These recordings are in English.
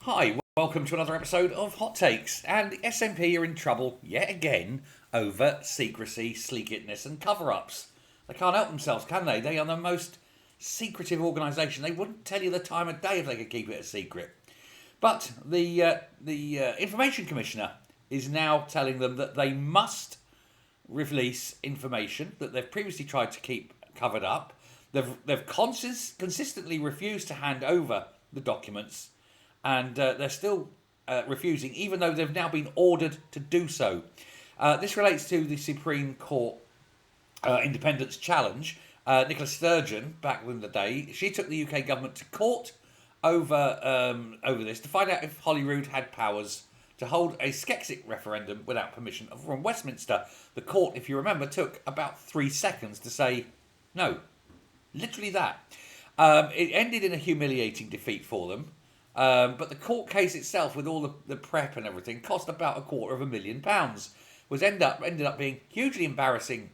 Hi, welcome to another episode of Hot Takes. And the SNP are in trouble yet again over secrecy, sleekness, and cover-ups. They can't help themselves, can they? They are the most secretive organisation. They wouldn't tell you the time of day if they could keep it a secret. But the Information Commissioner is now telling them that they must release information that they've previously tried to keep covered up. They've consistently refused to hand over the documents, and they're still refusing, even though they've now been ordered to do so. This relates to the Supreme Court independence challenge. Nicola Sturgeon, back in the day, she took the UK government to court over this to find out if Holyrood had powers to hold a Skexit referendum without permission from Westminster. The court, if you remember, took about 3 seconds to say no. Literally that. It ended in a humiliating defeat for them. But the court case itself, with all the prep and everything, cost about £250,000. Ended up being hugely embarrassing,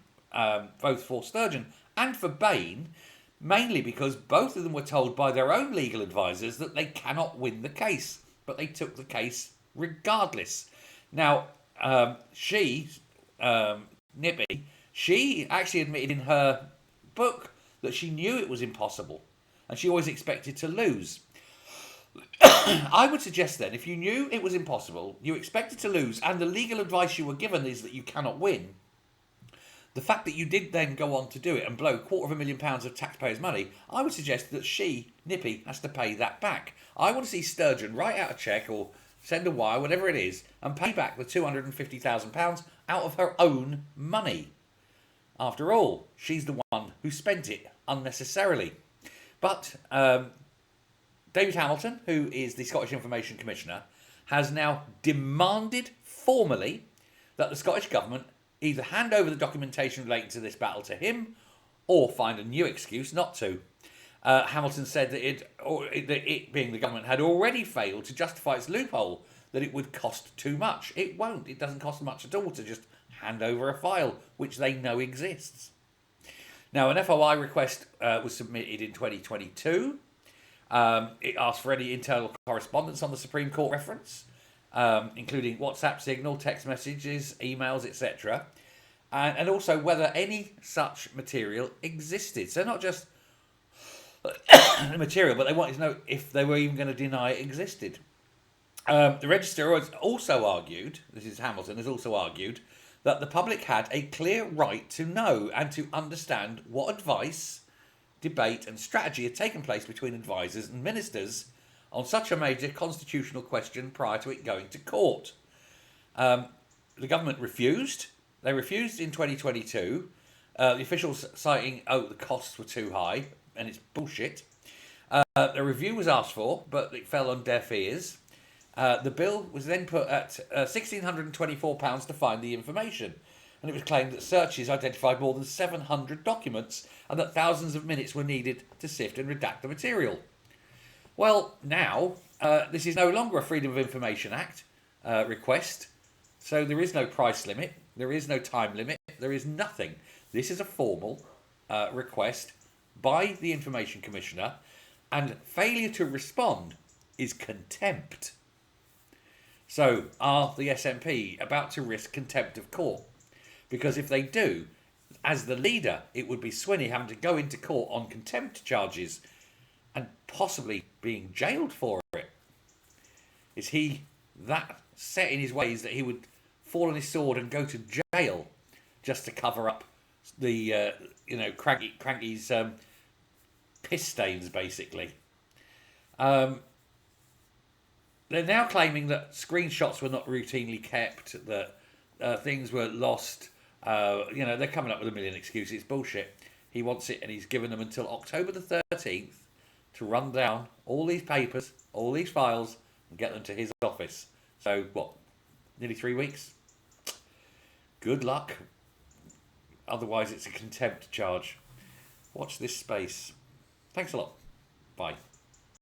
both for Sturgeon and for Bain, mainly because both of them were told by their own legal advisors that they cannot win the case, but they took the case regardless. Now, Nippy, she actually admitted in her book that she knew it was impossible, and she always expected to lose. I would suggest then, if you knew it was impossible, you expected to lose, and the legal advice you were given is that you cannot win, the fact that you did then go on to do it and blow £250,000 of taxpayers' money, I would suggest that Nippy, has to pay that back. I want to see Sturgeon write out a cheque or send a wire, whatever it is, and pay back the £250,000 out of her own money. After all, she's the one who spent it unnecessarily. But David Hamilton, who is the Scottish Information Commissioner, has now demanded formally that the Scottish Government either hand over the documentation relating to this battle to him or find a new excuse not to. Hamilton said that it, being the government, had already failed to justify its loophole, that it would cost too much. It won't. It doesn't cost much at all to just hand over a file, which they know exists. Now, an FOI request was submitted in 2022. It asked for any internal correspondence on the Supreme Court reference, including WhatsApp signal, text messages, emails, etc. And also whether any such material existed. So not just the material, but they wanted to know if they were even going to deny it existed. The Register has also argued, this is Hamilton, has also argued, that the public had a clear right to know and to understand what advice, debate and strategy had taken place between advisers and ministers on such a major constitutional question prior to it going to court. The government refused. They refused in 2022. The officials citing, the costs were too high, and it's bullshit. The review was asked for, but it fell on deaf ears. The bill was then put at £1,624 to find the information, and it was claimed that searches identified more than 700 documents and that thousands of minutes were needed to sift and redact the material. Well, now, this is no longer a Freedom of Information Act request, so there is no price limit, there is no time limit, there is nothing. This is a formal request by the Information Commissioner, and failure to respond is contempt. So, are the SNP about to risk contempt of court? Because if they do, as the leader, it would be Swinney having to go into court on contempt charges and possibly being jailed for it. Is he that set in his ways that he would fall on his sword and go to jail just to cover up the, Cranky's piss stains, basically? They're now claiming that screenshots were not routinely kept, that things were lost. They're coming up with a million excuses. It's bullshit. He wants it, and he's given them until October the 13th to run down all these papers, all these files, and get them to his office. So, nearly 3 weeks? Good luck. Otherwise, it's a contempt charge. Watch this space. Thanks a lot. Bye.